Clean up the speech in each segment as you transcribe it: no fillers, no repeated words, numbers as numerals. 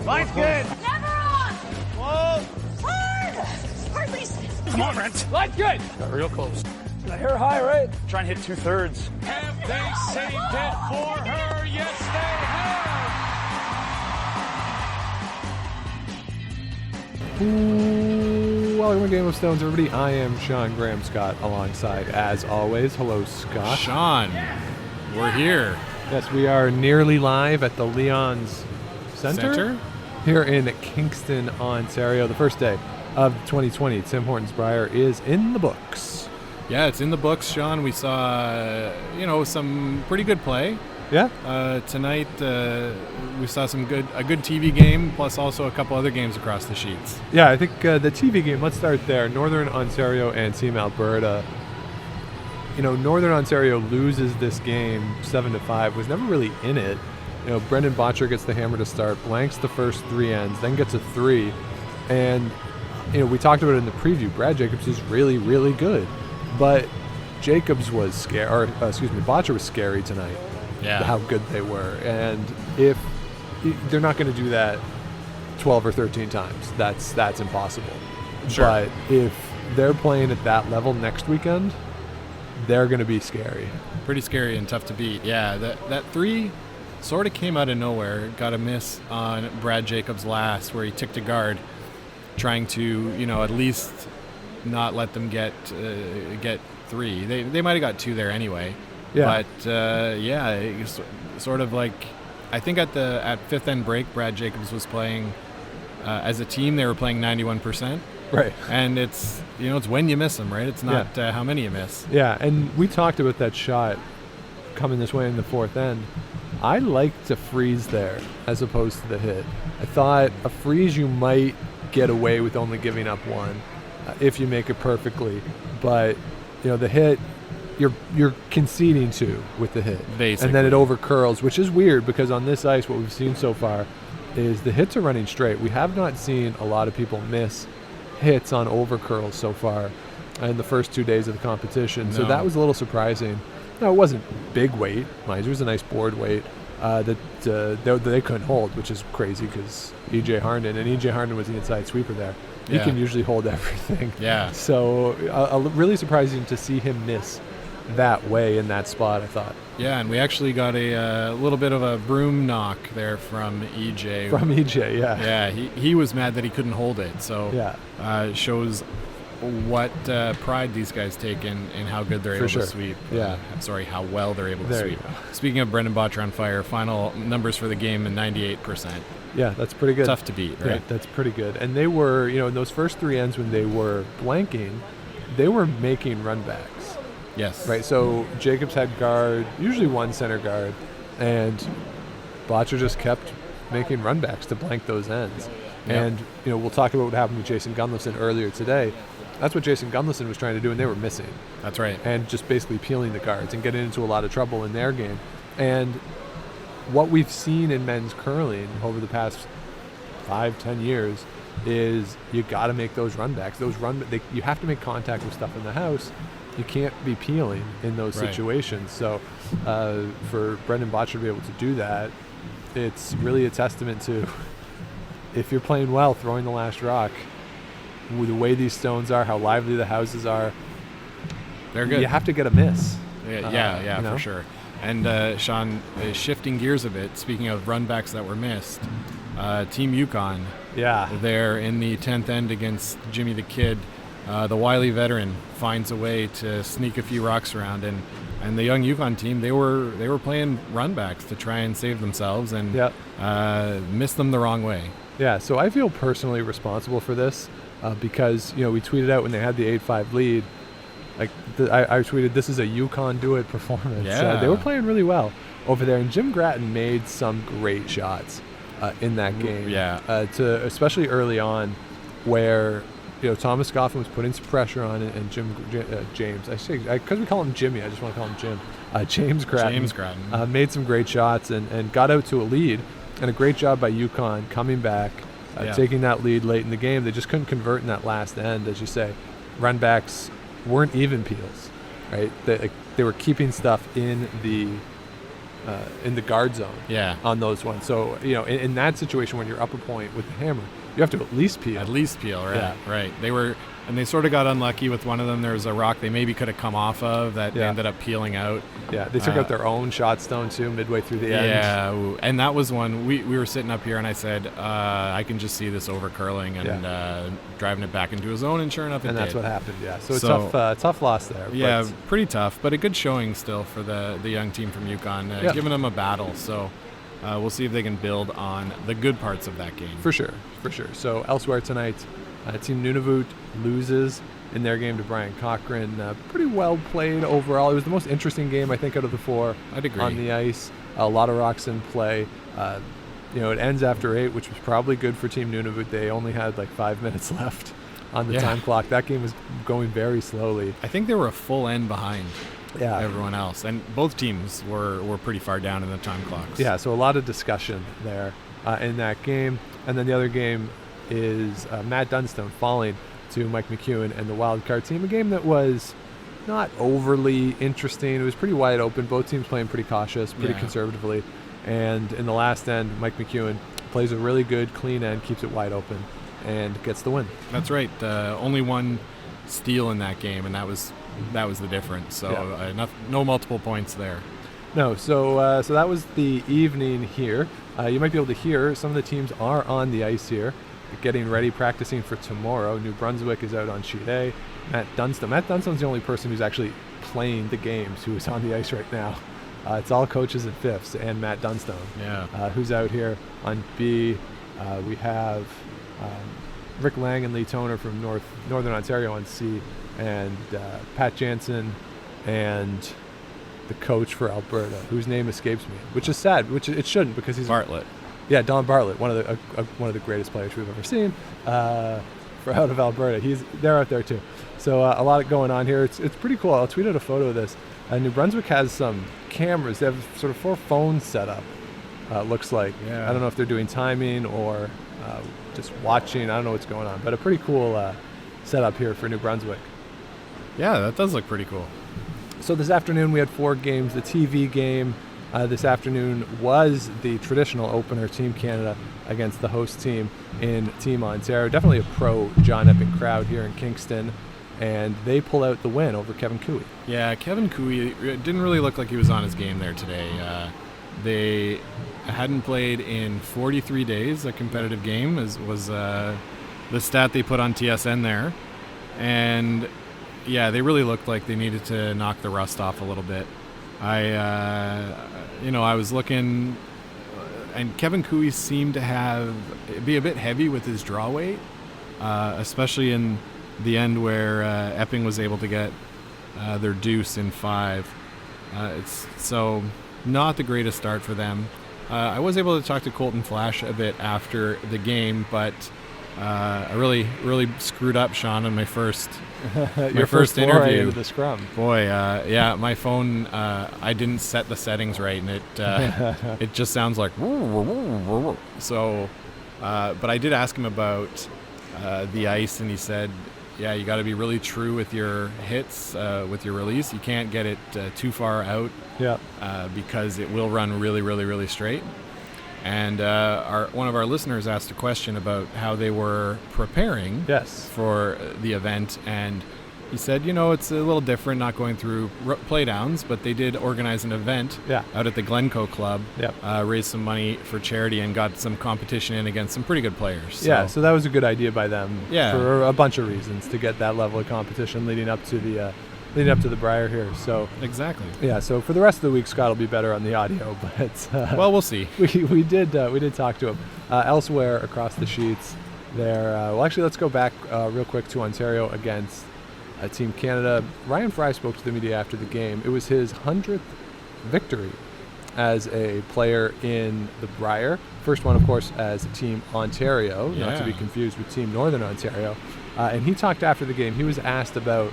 Line's good. Never on. Whoa. Hard. Hardly. Come on, Brent. Line's good. Got real close. The hair high, right? Try and hit 2/3. Have they saved it for her? Yes, they have. Welcome to Game of Stones, everybody. I am Sean Graham Scott, alongside, as always. Hello, Scott. Sean, we're here. Yes, we are nearly live at the Leon's Center? Here in Kingston, Ontario. The first day of 2020. Tim Hortons Brier is in the books. Yeah, it's in the books, Sean. We saw, some pretty good play. Yeah. Tonight, we saw a good TV game, plus also a couple other games across the sheets. Yeah, I think the TV game, let's start there. Northern Ontario and Team Alberta. Northern Ontario loses this game 7-5, was never really in it. Brendan Bottcher gets the hammer to start, blanks the first three ends, then gets a three. And, we talked about it in the preview. Brad Jacobs is really, really good. But Jacobs was Bottcher was scary tonight. Yeah. How good they were. And if they're not going to do that 12 or 13 times, that's impossible. Sure. But if they're playing at that level next weekend, they're going to be scary. Pretty scary and tough to beat. Yeah, that three sort of came out of nowhere. Got a miss on Brad Jacobs' last, where he ticked a guard, trying to, at least not let them get three. They might have got two there anyway. Yeah. But it's sort of like, I think at fifth end break, Brad Jacobs was playing as a team. They were playing 91%. Right. And it's it's when you miss them, right? It's not how many you miss. Yeah, and we talked about that shot coming this way in the fourth end. I like to freeze there as opposed to the hit. I thought a freeze you might get away with only giving up one if you make it perfectly, but the hit you're conceding to with the hit. Basically. And then it over curls, which is weird because on this ice what we've seen so far is the hits are running straight. We have not seen a lot of people miss hits on over curls so far in the first 2 days of the competition. No. So that was a little surprising. No, it wasn't big weight. Mind you, it was a nice board weight that they couldn't hold, which is crazy because E.J. Harnden was the inside sweeper there. He can usually hold everything. Yeah. So really surprising to see him miss that way in that spot, I thought. Yeah, and we actually got a little bit of a broom knock there from EJ. From EJ, yeah. Yeah, he was mad that he couldn't hold it. So shows what pride these guys take in how good they're able to sweep. Yeah. How well they're able to sweep. Speaking of Brendan Bottcher on fire, final numbers for the game in 98%. Yeah, that's pretty good. Tough to beat, right? Yeah, that's pretty good. And they were, in those first three ends when they were blanking, they were making run backs. Yes. Right, so Jacobs had guard, usually one center guard, and Bottcher just kept making run backs to blank those ends. Yep. And, we'll talk about what happened with Jason Gunnlaugson earlier today. That's what Jason Gunnlaugson was trying to do, and they were missing. That's right. And just basically peeling the guards and getting into a lot of trouble in their game. And what we've seen in men's curling over the past 5-10 years is you got to make those run backs. You have to make contact with stuff in the house. You can't be peeling in those situations. So for Brendan Bottcher to be able to do that, it's really a testament to, if you're playing well, throwing the last rock, with the way these stones are, how lively the houses are, they're good. You have to get a miss. Yeah, for sure. And Sean, shifting gears a bit, speaking of run backs that were missed, Team Yukon. Yeah. They're in the 10th end against Jimmy the Kid. The wily veteran finds a way to sneak a few rocks around, and the young Yukon team, they were playing run backs to try and save themselves and missed them the wrong way. Yeah, so I feel personally responsible for this because we tweeted out when they had the 8-5 lead. I tweeted, "This is a Yukon do it performance." Yeah. They were playing really well over there, and Jim Gratton made some great shots in that game. Yeah. Especially early on, where Thomas Goffin was putting some pressure on it, and James. Because we call him Jimmy, I just want to call him Jim. James Gratton made some great shots and got out to a lead, and a great job by Yukon coming back, taking that lead late in the game. They just couldn't convert in that last end, as you say. Run backs weren't even peels, right? They were keeping stuff in the in the guard zone on those ones. So, in that situation when you're up a point with the hammer, you have to at least peel. Right? Yeah. Right. They sort of got unlucky with one of them. There was a rock they maybe could have come off of that ended up peeling out. Yeah, they took out their own shot stone too midway through the end. Yeah, and that was one we were sitting up here, and I said, I can just see this over curling and driving it back into his own, and sure enough, it did. And that's what happened. Yeah, so tough loss there. Yeah, pretty tough, but a good showing still for the young team from Yukon, giving them a battle. So. We'll see if they can build on the good parts of that game. For sure. So elsewhere tonight, Team Nunavut loses in their game to Brian Cochrane. Pretty well played overall. It was the most interesting game, I think, out of the four. I'd agree. On the ice. A lot of rocks in play. It ends after 8, which was probably good for Team Nunavut. They only had like 5 minutes left on the time clock. That game was going very slowly. I think they were a full end behind. Yeah, everyone else, and both teams were pretty far down in the time clocks. Yeah, so a lot of discussion there in that game. And then the other game is Matt Dunstone falling to Mike McEwen and the Wild Card team. A game that was not overly interesting. It was pretty wide open. Both teams playing pretty cautious, pretty conservatively. And in the last end, Mike McEwen plays a really good, clean end, keeps it wide open, and gets the win. That's right. Only one steal in that game, and that was the difference. So no multiple points there. No, so that was the evening here. You might be able to hear some of the teams are on the ice here, getting ready, practicing for tomorrow. New Brunswick is out on sheet A. Matt Dunstone's the only person who's actually playing the games who is on the ice right now. It's all coaches and fifths and Matt Dunstone, who's out here on B. We have Rick Lang and Lee Toner from Northern Ontario on C, and Pat Jansen and the coach for Alberta, whose name escapes me, which is sad, which it shouldn't, because he's Bartlett. Yeah, Don Bartlett, one of the greatest players we've ever seen for out of Alberta. They're out there too. So a lot going on here. It's pretty cool. I'll tweet out a photo of this. New Brunswick has some cameras. They have sort of 4 phones set up. Looks like. Yeah. I don't know if they're doing timing or just watching. I don't know what's going on, but a pretty cool setup here for New Brunswick. Yeah, that does look pretty cool. So this afternoon we had 4 games. The TV game this afternoon was the traditional opener, Team Canada against the host team in Team Ontario. Definitely a pro John Epping crowd here in Kingston, and they pull out the win over Kevin Cooey. Yeah, Kevin Cooey didn't really look like he was on his game there today. They hadn't played in 43 days a competitive game, was the stat they put on TSN there. And yeah, they really looked like they needed to knock the rust off a little bit. I was looking, and Kevin Cooey seemed to be a bit heavy with his draw weight, especially in the end where Epping was able to get their deuce in 5. It's so not the greatest start for them. I was able to talk to Colton Flash a bit after the game, but I really screwed up, Sean, on my first Your first interview into the scrum. Boy, my phone, I didn't set the settings right, and it just sounds like so. But I did ask him about the ice, and he said, "Yeah, you got to be really true with your hits, with your release. You can't get it too far out, because it will run really, really, really straight." And one of our listeners asked a question about how they were preparing for the event, and he said, it's a little different not going through playdowns, but they did organize an event out at the Glencoe Club, raised some money for charity, and got some competition in against some pretty good players. So that was a good idea by them for a bunch of reasons, to get that level of competition leading up to the Brier here. So exactly. Yeah. So for the rest of the week, Scott will be better on the audio, but well, we'll see. We did talk to him elsewhere across the sheets there. Well, actually, let's go back real quick to Ontario against Team Canada. Ryan Fry spoke to the media after the game. It was his 100th victory as a player in the Brier. First one, of course, as Team Ontario, not to be confused with Team Northern Ontario. And he talked after the game. He was asked about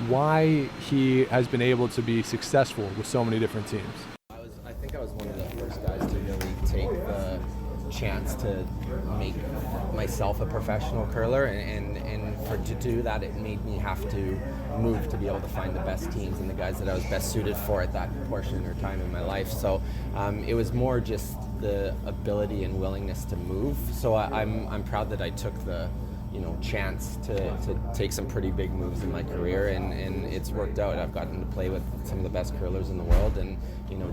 why he has been able to be successful with so many different teams. I think I was one of the first guys to really take the chance to make myself a professional curler, and to do that, it made me have to move to be able to find the best teams and the guys that I was best suited for at that portion or time in my life. So It was more just the ability and willingness to move. So I'm proud that I took the chance to take some pretty big moves in my career, and it's worked out. I've gotten to play with some of the best curlers in the world, and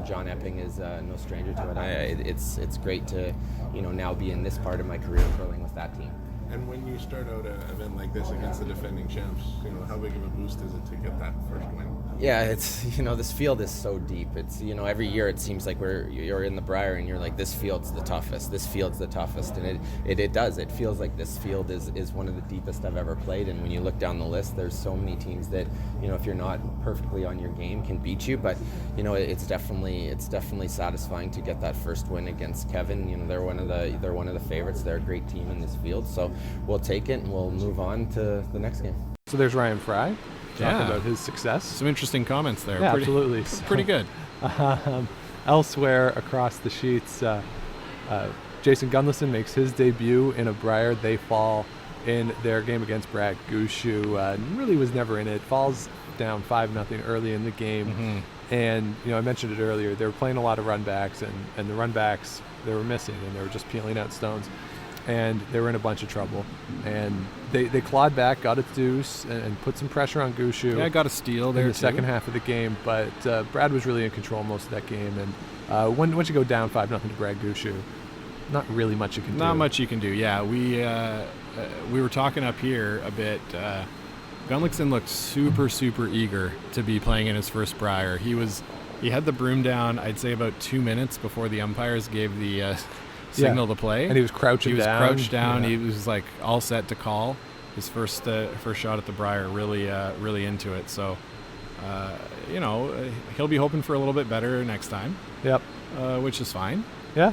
John Epping is no stranger to it. It's great to now be in this part of my career curling with that team. And when you start out an event like this against the defending champs, how big of a boost is it to get that first win? Yeah, it's this field is so deep. It's every year it seems like you're in the Brier and you're like, this field's the toughest. This field's the toughest, and it does. It feels like this field is one of the deepest I've ever played. And when you look down the list, there's so many teams that if you're not perfectly on your game can beat you. But it's definitely satisfying to get that first win against Kevin. They're one of the favorites. They're a great team in this field. So we'll take it and we'll move on to the next game. So there's Ryan Fry talking about his success. Some interesting comments there. Yeah, absolutely. Pretty good. Elsewhere across the sheets, Jason Gunnlaugson makes his debut in a Brier. They fall in their game against Brad Gushue. Really was never in it. Falls down 5-0 early in the game. Mm-hmm. And I mentioned it earlier. They were playing a lot of runbacks, and the runbacks they were missing, and they were just peeling out stones. And they were in a bunch of trouble. And they clawed back, got a deuce, and put some pressure on Gushue. Yeah, got a steal there in the second half of the game. But Brad was really in control most of that game. And once you go down 5-0 to Brad Gushue, not really much you can do. Not much you can do, yeah. We were talking up here a bit. Gunnlaugson looked super, super eager to be playing in his first Brier. He had the broom down, I'd say, about 2 minutes before the umpires gave the signal to play. And he was crouching down. Crouched down. Yeah. He was like all set to call his first shot at the Brier. Really into it. So, he'll be hoping for a little bit better next time. Yep. Which is fine. Yeah.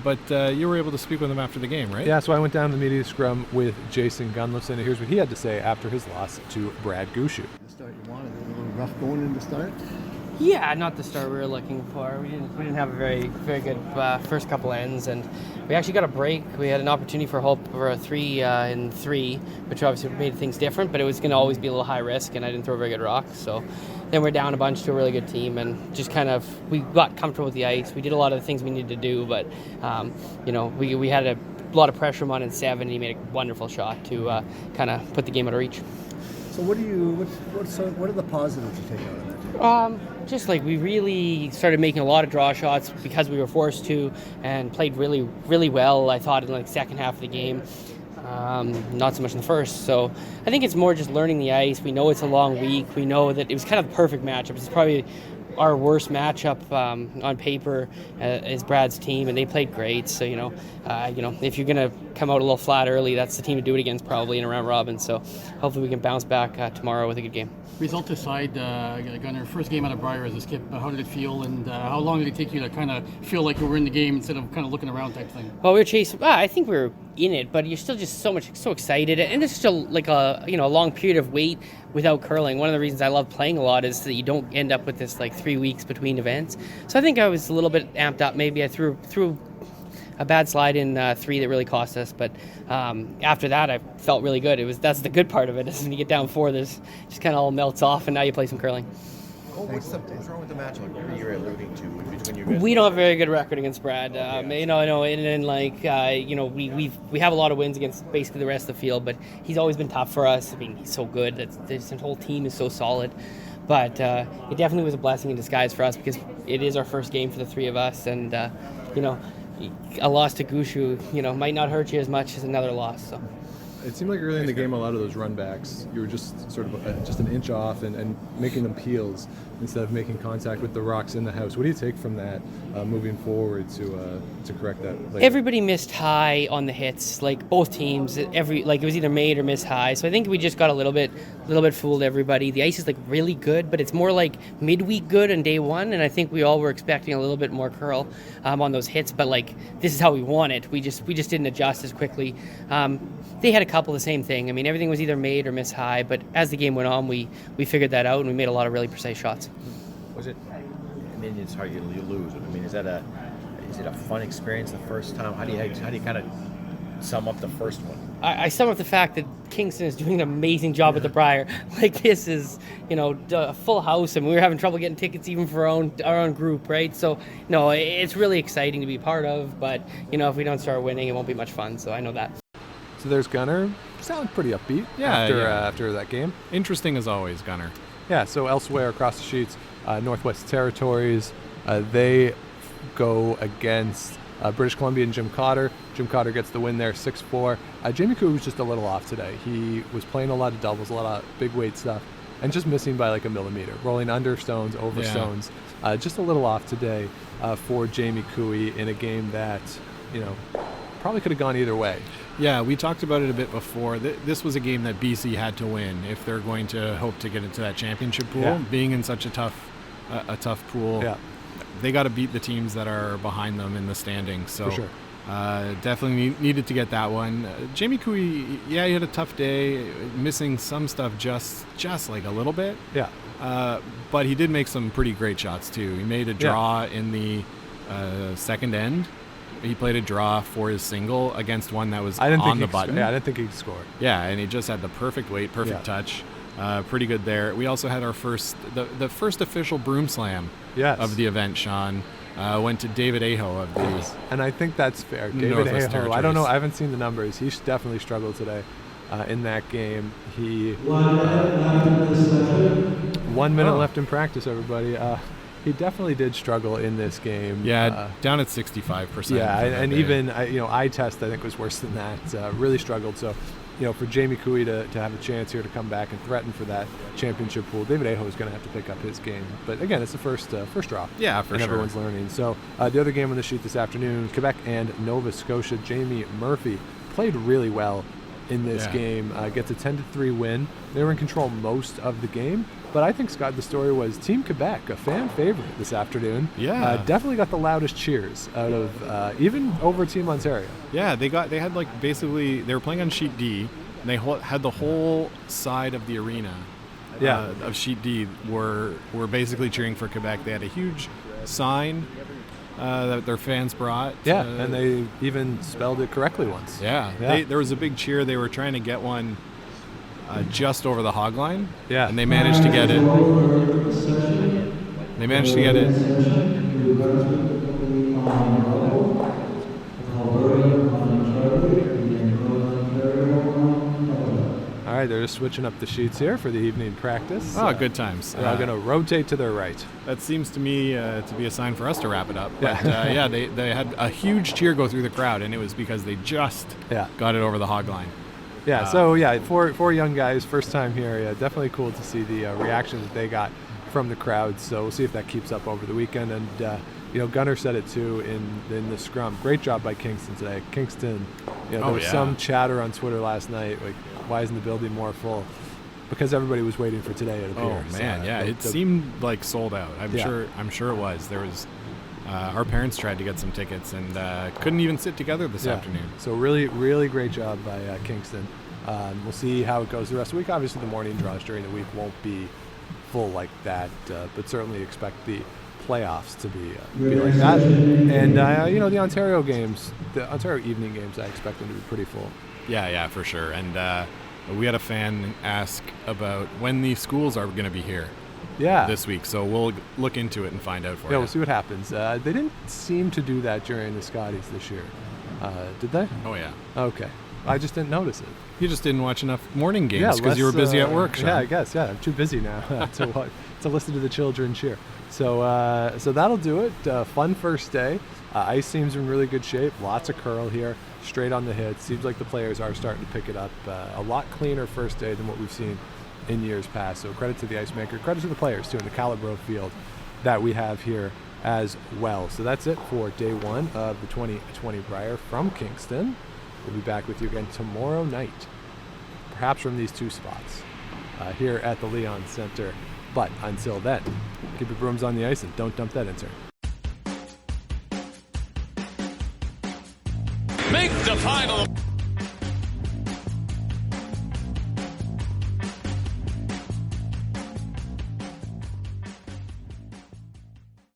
But you were able to speak with him after the game, right? Yeah, so I went down to the media scrum with Jason Gunnlaugson, and here's what he had to say after his loss to Brad Gushue. The start you wanted, a little rough going in the start? Yeah, not the start we were looking for. We didn't have a very good first couple ends, and we actually got a break. We had an opportunity for hope for a 3-3, which obviously made things different, but it was going to always be a little high risk, and I didn't throw a very good rock. So then we're down a bunch to a really good team, and just we got comfortable with the ice. We did a lot of the things we needed to do, but we had a lot of pressure on in 7, and he made a wonderful shot to kind of put the game out of reach. So what are the positives you take out of that? Just like we really started making a lot of draw shots because we were forced to, and played really, really well, I thought, in the second half of the game. Not so much in the first. So I think it's more just learning the ice. We know it's a long week. We know that it was kind of the perfect matchup. It's probably our worst matchup on paper is Brad's team, and they played great. So if you're gonna come out a little flat early, that's the team to do it against probably in a round robin. So hopefully we can bounce back tomorrow with a good game. Result aside, Gunnar, first game out of Brier as a skip, how did it feel, and how long did it take you to kind of feel like you were in the game instead of kind of looking around type thing? Well, we were chasing. I think we were in it, but you're still just so excited, and it's still like a long period of wait without curling. One of the reasons I love playing a lot is that you don't end up with this 3 weeks between events. So I think I was a little bit amped up. Maybe I threw a bad slide in 3 that really cost us, but after that I felt really good. That's the good part of it, is when you get down 4, there's just kind of all melts off, and now you play some curling. What's wrong with the matchup you're alluding to between you guys? We don't have a very good record against Brad. We have a lot of wins against basically the rest of the field, but he's always been tough for us. I mean, he's so good. His whole team is so solid. But it definitely was a blessing in disguise for us, because it is our first game for the 3 of us, and a loss to Gushue, might not hurt you as much as another loss. So. It seemed like early in the game, a lot of those runbacks, you were just sort of just an inch off and making them peels instead of making contact with the rocks in the house. What do you take from that moving forward to correct that later? Everybody missed high on the hits, both teams. It was either made or missed high. So I think we just got a little bit fooled everybody. The ice is really good, but it's more like midweek good on day 1, and I think we all were expecting a little bit more curl on those hits. But this is how we want it. We just didn't adjust as quickly. They had a couple of the same thing. I mean, everything was either made or missed high, but as the game went on, we figured that out, and we made a lot of really precise shots. Was it? I mean, it's hard you lose. I mean, is it a fun experience the first time? How do you kind of sum up the first one? I sum up the fact that Kingston is doing an amazing job at the Brier. Like, this is, a full house, and we were having trouble getting tickets even for our own group, right? So, no, it's really exciting to be part of, but, if we don't start winning, it won't be much fun, so I know that. So there's Gunnar. Sounded pretty upbeat after that game. Interesting as always, Gunnar. Yeah, so elsewhere across the sheets, Northwest Territories, they go against British Columbia and Jim Cotter. Jim Cotter gets the win there, 6-4. Jamie Koo was just a little off today. He was playing a lot of doubles, a lot of big weight stuff, and just missing by like a millimeter, rolling under stones, over stones. Just a little off today for Jamie Cooey in a game that, probably could have gone either way. Yeah, we talked about it a bit before. This was a game that BC had to win if they're going to hope to get into that championship pool. Yeah. Being in such a tough pool, they got to beat the teams that are behind them in the standings. So for sure. Definitely needed to get that one. Jamie Cooey, he had a tough day, missing some stuff just like a little bit. Yeah. But he did make some pretty great shots too. He made a draw in the second end. He played a draw for his single against one that was on the button. I didn't think he could score. Yeah, and he just had the perfect weight, perfect touch. Pretty good there. We also had our the first official broom slam of the event, Sean. Went to David Aho of the and I think that's fair. David Aho, I don't know, I haven't seen the numbers. He definitely struggled today in that game. He 1 minute left in practice, everybody. He definitely did struggle in this game. Yeah, down at 65%. Yeah, and even eye test I think was worse than that. Really struggled. So, for Jamie Cooey to have a chance here to come back and threaten for that championship pool, David Aho is going to have to pick up his game. But again, it's the first draw. Yeah, for and sure. Everyone's learning. So the other game on the sheet this afternoon, Quebec and Nova Scotia. Jamie Murphy played really well in this game. Gets a 10-3 win. They were in control most of the game. But I think, Scott, the story was Team Quebec, a fan favorite this afternoon. Yeah. Definitely got the loudest cheers out of, even over Team Ontario. Yeah, they had basically, they were playing on Sheet D, and they had the whole side of the arena of Sheet D were basically cheering for Quebec. They had a huge sign that their fans brought. Yeah, and they even spelled it correctly once. Yeah. There was a big cheer. They were trying to get one just over the hog line. Yeah. And they managed to get it. All right, they're just switching up the sheets here for the evening practice. Oh, good times. They're going to rotate to their right. That seems to me to be a sign for us to wrap it up. But they had a huge cheer go through the crowd, and it was because they just got it over the hog line. Yeah, four young guys, first time here. Yeah, definitely cool to see the reaction that they got from the crowd. So we'll see if that keeps up over the weekend. And Gunnar said it too in the scrum. Great job by Kingston today. Kingston, there was some chatter on Twitter last night, like, why isn't the building more full? Because everybody was waiting for today, it appears. Oh man, it seemed like sold out. I'm sure it was. There was. Our parents tried to get some tickets and couldn't even sit together this afternoon. So really, really great job by Kingston. We'll see how it goes the rest of the week. Obviously, the morning draws during the week won't be full like that, but certainly expect the playoffs to be like that. And the Ontario games, the Ontario evening games, I expect them to be pretty full. Yeah, for sure. And we had a fan ask about when the schools are going to be here. This week, so we'll look into it and find out for you. Yeah, we'll see what happens. They didn't seem to do that during the Scotties this year, did they? Oh yeah. Okay, I just didn't notice it. You just didn't watch enough morning games because you were busy at work, Sean. Yeah, I guess. Yeah, I'm too busy now to listen to the children cheer. So that'll do it. Fun first day. Ice seems in really good shape. Lots of curl here, straight on the hit. Seems like the players are starting to pick it up. A lot cleaner first day than what we've seen in years past. So credit to the ice maker, credit to the players too in the Calibro field that we have here as well. So that's it for day one of the 2020 Brier from Kingston. We'll be back with you again tomorrow night, perhaps from these two spots here at the Leon Center. But until then, keep your brooms on the ice and don't dump that insert. Make the final.